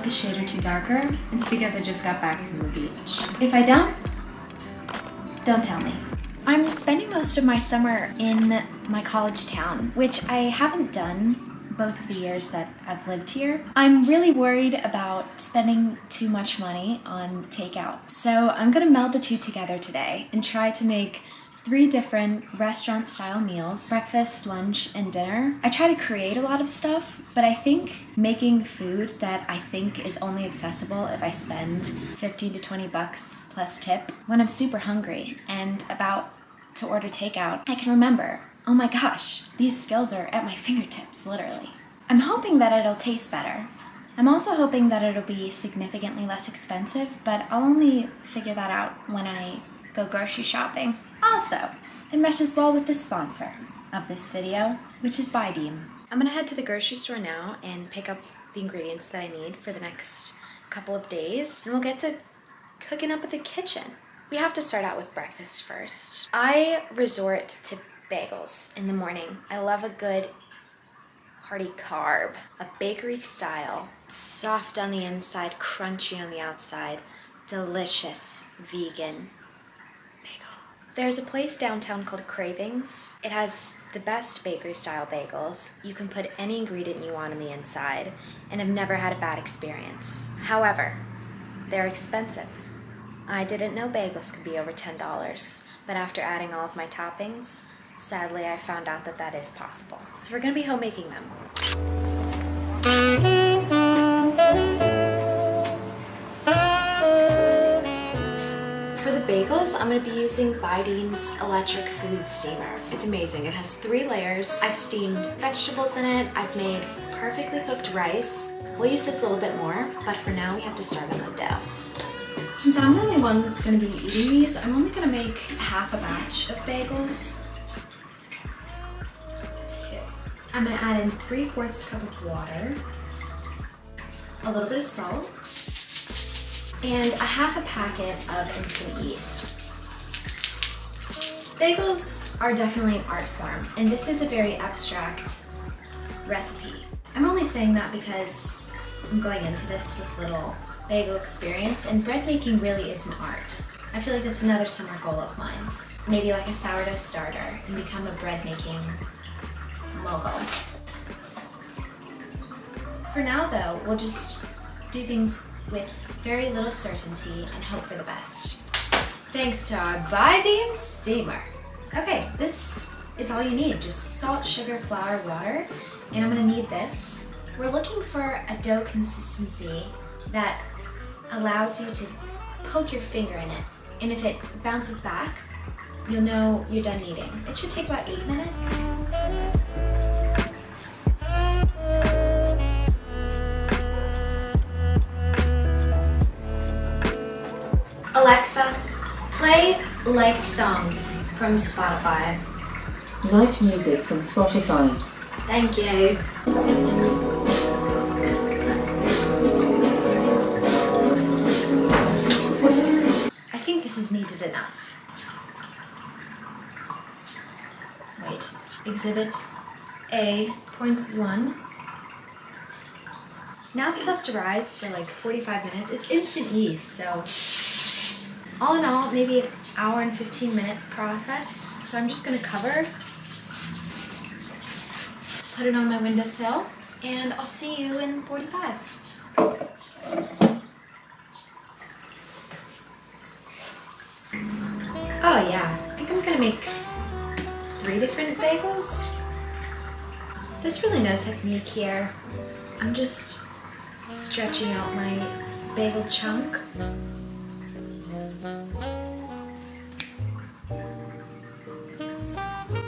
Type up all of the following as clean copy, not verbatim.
look a shade or two darker, it's because I just got back from the beach. If I don't tell me. I'm spending most of my summer in my college town, which I haven't done both of the years that I've lived here. I'm really worried about spending too much money on takeout. So I'm gonna meld the two together today and try to make 3 different restaurant-style meals: breakfast, lunch, and dinner. I try to create a lot of stuff, but I think making food that I think is only accessible if I spend 15 to 20 bucks plus tip when I'm super hungry and about to order takeout, I can remember, oh my gosh, these skills are at my fingertips, literally. I'm hoping that it'll taste better. I'm also hoping that it'll be significantly less expensive, but I'll only figure that out when I go grocery shopping. Also, it meshes well with the sponsor of this video, which is Bydeem. I'm gonna head to the grocery store now and pick up the ingredients that I need for the next couple of days, and we'll get to cooking up at the kitchen. We have to start out with breakfast first. I resort to bagels in the morning. I love a good hearty carb, a bakery style, soft on the inside, crunchy on the outside, delicious vegan bagel. There's a place downtown called Cravings. It has the best bakery style bagels. You can put any ingredient you want on the inside, and I've never had a bad experience. However, they're expensive. I didn't know bagels could be over $10, but after adding all of my toppings, sadly I found out that that is possible. So we're gonna be homemaking them. For the bagels, I'm gonna be using Bydeem's electric food steamer. It's amazing. It has 3 layers. I've steamed vegetables in it. I've made perfectly cooked rice. We'll use this a little bit more, but for now we have to start on the dough. Since I'm the only one that's going to be eating these, I'm only going to make half a batch of bagels. 2. I'm going to add in 3/4 cup of water, a little bit of salt, and a half a packet of instant yeast. Bagels are definitely an art form, and this is a very abstract recipe. I'm only saying that because I'm going into this with little bagel experience, and bread making really is an art. I feel like that's another summer goal of mine. Maybe like a sourdough starter and become a bread making mogul. For now though, we'll just do things with very little certainty and hope for the best. Thanks to our Bydeem steamer. Okay, this is all you need. Just salt, sugar, flour, water, and I'm gonna need this. We're looking for a dough consistency that allows you to poke your finger in it, and if it bounces back, you'll know you're done kneading. It should take about 8 minutes. Alexa, play liked songs from Spotify. Liked music from Spotify. Thank you. This is needed enough. Wait, Exhibit A.1. Now this has to rise for like 45 minutes. It's instant yeast, so all in all, maybe an hour and 15-minute process. So I'm just gonna cover, put it on my windowsill, and I'll see you in 45. Oh yeah, I think I'm gonna make 3 different bagels. There's really no technique here. I'm just stretching out my bagel chunk.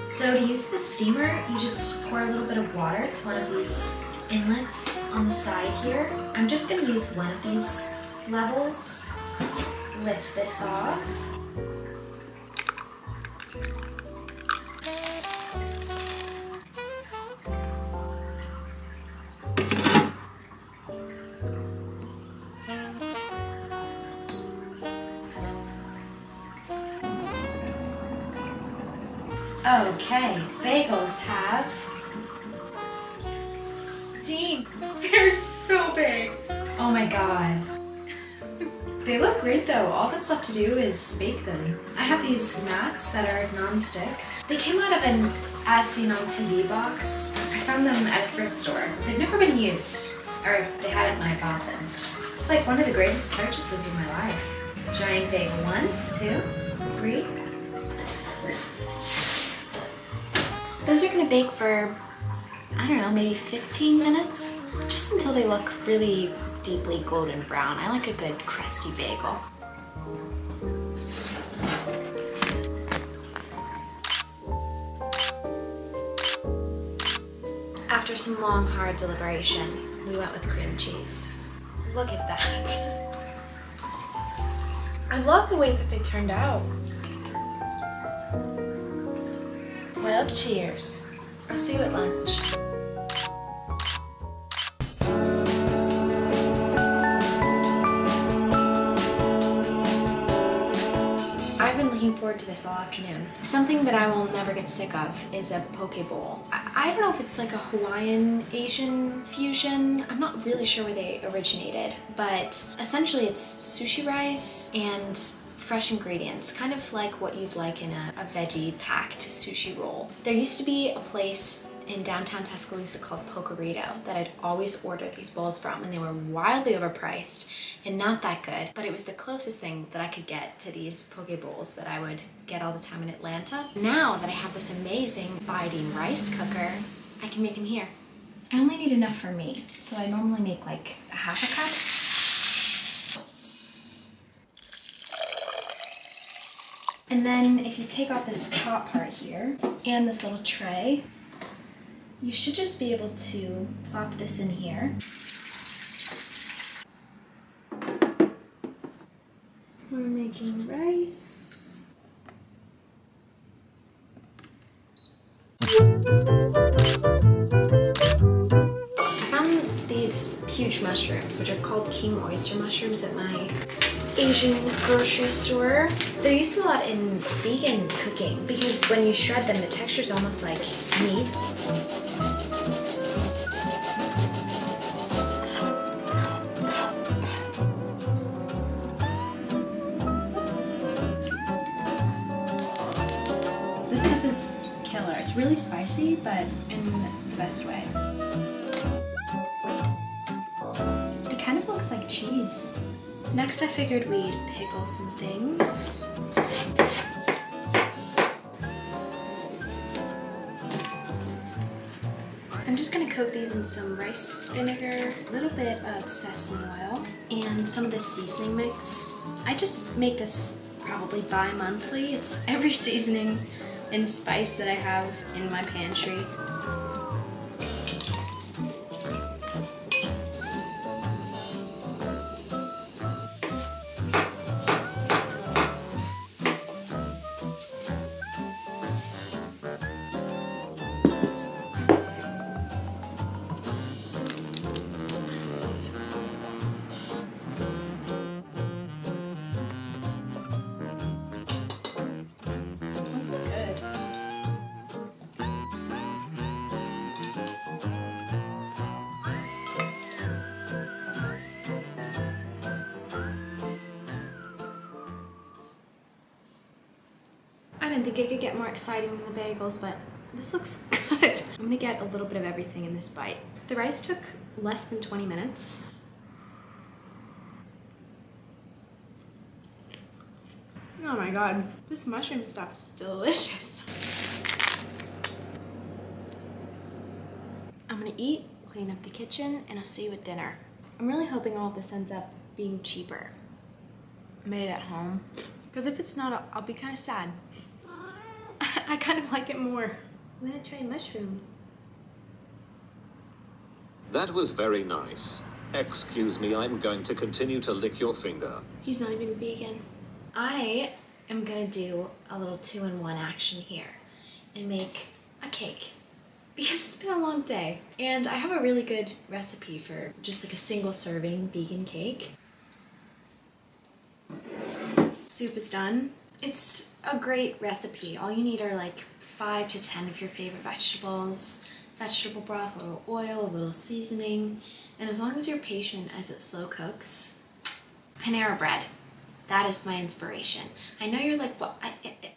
So to use the steamer, you just pour a little bit of water. It's one of these inlets on the side here. I'm just gonna use one of these levels. Lift this off. Okay, bagels have steam. They're so big. Oh Oh my god. They look great though. All that's left to do is bake them. I have these mats that are non-stick. They came out of an As Seen on TV box. I found them at a thrift store. They've never been used, or they hadn't when I bought them. It's like one of the greatest purchases of my life. Giant bagel. 1, 2, 3. Those are gonna bake for, I don't know, maybe 15 minutes, just until they look really deeply golden brown. I like a good crusty bagel. After some long, hard deliberation, we went with cream cheese. Look at that. I love the way that they turned out. Well, cheers. I'll see you at lunch. I've been looking forward to this all afternoon. Something that I will never get sick of is a poke bowl. I don't know if it's like a Hawaiian Asian fusion. I'm not really sure where they originated, but essentially it's sushi rice and fresh ingredients, kind of like what you'd like in a veggie-packed sushi roll. There used to be a place in downtown Tuscaloosa called Pokerito that I'd always order these bowls from, and they were wildly overpriced and not that good, but it was the closest thing that I could get to these poke bowls that I would get all the time in Atlanta. Now that I have this amazing Biding rice cooker, I can make them here. I only need enough for me, so I normally make like a half a cup. And then if you take off this top part here and this little tray, you should just be able to plop this in here. We're making rice. I found these huge mushrooms, which are called king oyster mushrooms, at my Asian grocery store. They're used a lot in vegan cooking because when you shred them, the texture's almost like meat. This stuff is killer. It's really spicy, but in the best way. It kind of looks like cheese. Next, I figured we'd pickle some things. I'm just gonna coat these in some rice vinegar, a little bit of sesame oil, and some of this seasoning mix. I just make this probably bi-monthly. It's every seasoning and spice that I have in my pantry. Looks good. I didn't think it could get more exciting than the bagels, but this looks good. I'm gonna get a little bit of everything in this bite. The rice took less than 20 minutes. Oh my god, this mushroom stuff is delicious. I'm gonna eat, clean up the kitchen, and I'll see you at dinner. I'm really hoping all of this ends up being cheaper. Made at home. Because if it's not, I'll be kind of sad. I kind of like it more. I'm gonna try mushroom. That was very nice. Excuse me, I'm going to continue to lick your finger. He's not even vegan. I am gonna do a little 2-in-1 action here and make a cake because it's been a long day. And I have a really good recipe for just like a single serving vegan cake. Soup is done. It's a great recipe. All you need are like 5 to 10 of your favorite vegetables, vegetable broth, a little oil, a little seasoning, and as long as you're patient as it slow cooks, Panera Bread. That is my inspiration. I know you're like, well,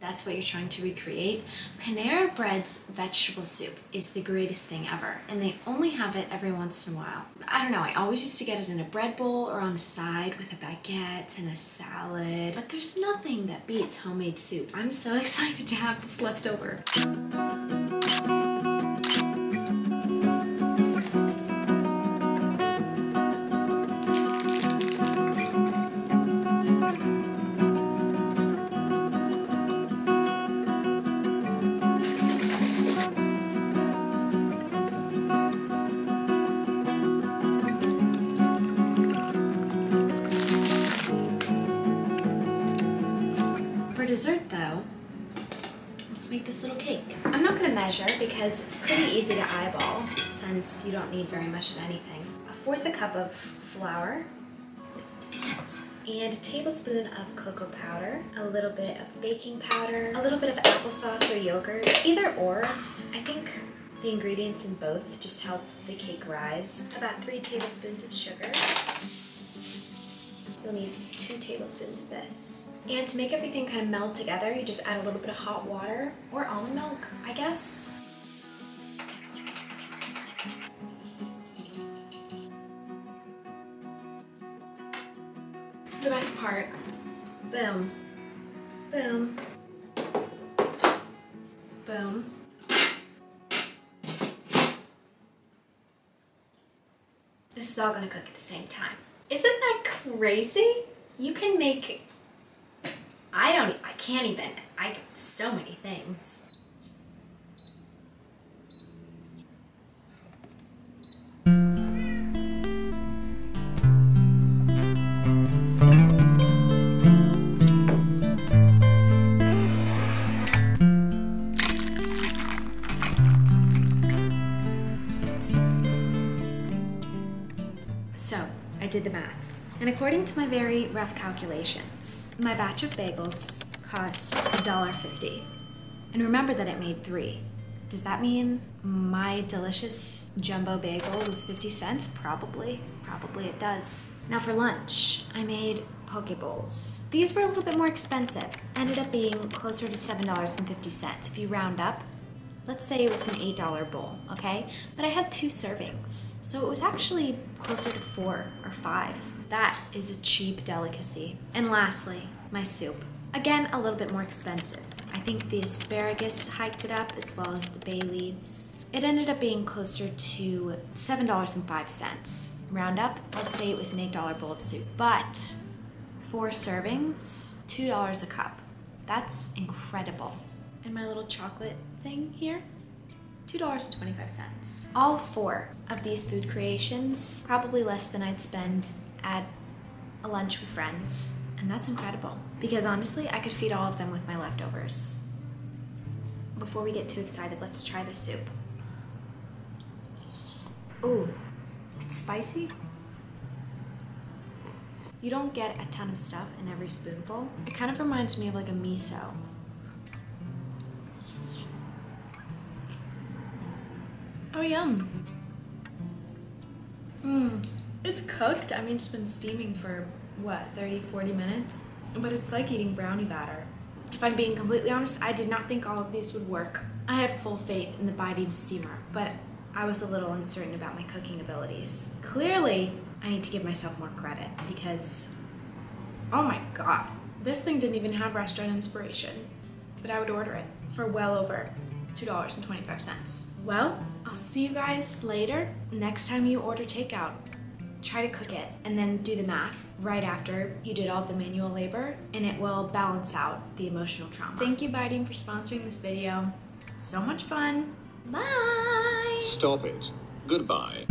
that's what you're trying to recreate. Panera Bread's vegetable soup is the greatest thing ever, and they only have it every once in a while. I don't know, I always used to get it in a bread bowl or on a side with a baguette and a salad, but there's nothing that beats homemade soup. I'm so excited to have this left over. For dessert though, let's make this little cake. I'm not gonna measure because it's pretty easy to eyeball since you don't need very much of anything. 1/4 cup of flour and a tablespoon of cocoa powder, a little bit of baking powder, a little bit of applesauce or yogurt, either or. I think the ingredients in both just help the cake rise. About 3 tablespoons of sugar. You'll need 2 tablespoons of this. And to make everything kind of meld together, you just add a little bit of hot water or almond milk, I guess. The best part, boom, boom, boom. This is all gonna cook at the same time. Isn't that crazy? You can make, I can't even, so many things. So, I did the math. And according to my very rough calculations, my batch of bagels cost $1.50. And remember that it made 3. Does that mean my delicious jumbo bagel was 50 cents? Probably. Probably it does. Now for lunch, I made poke bowls. These were a little bit more expensive. Ended up being closer to $7.50 if you round up. Let's say it was an $8 bowl, okay? But I had 2 servings. So it was actually closer to 4 or 5. That is a cheap delicacy. And lastly, my soup. Again, a little bit more expensive. I think the asparagus hiked it up as well as the bay leaves. It ended up being closer to $7.05. Round up, let's say it was an $8 bowl of soup. But 4 servings, $2 a cup. That's incredible. And my little chocolate thing here, $2.25. All 4 of these food creations, probably less than I'd spend at a lunch with friends. And that's incredible. Because honestly, I could feed all of them with my leftovers. Before we get too excited, let's try the soup. Ooh, it's spicy. You don't get a ton of stuff in every spoonful. It kind of reminds me of like a miso. Oh, yum. It's cooked. I mean, it's been steaming for, what, 30, 40 minutes? But it's like eating brownie batter. If I'm being completely honest, I did not think all of these would work. I had full faith in the Biden steamer, but I was a little uncertain about my cooking abilities. Clearly, I need to give myself more credit because, oh my God, this thing didn't even have restaurant inspiration, but I would order it for well over $2.25. Well, I'll see you guys later. Next time you order takeout, try to cook it and then do the math right after you did all the manual labor, and it will balance out the emotional trauma. Thank you, Biden, for sponsoring this video. So much fun. Bye. Stop it. Goodbye.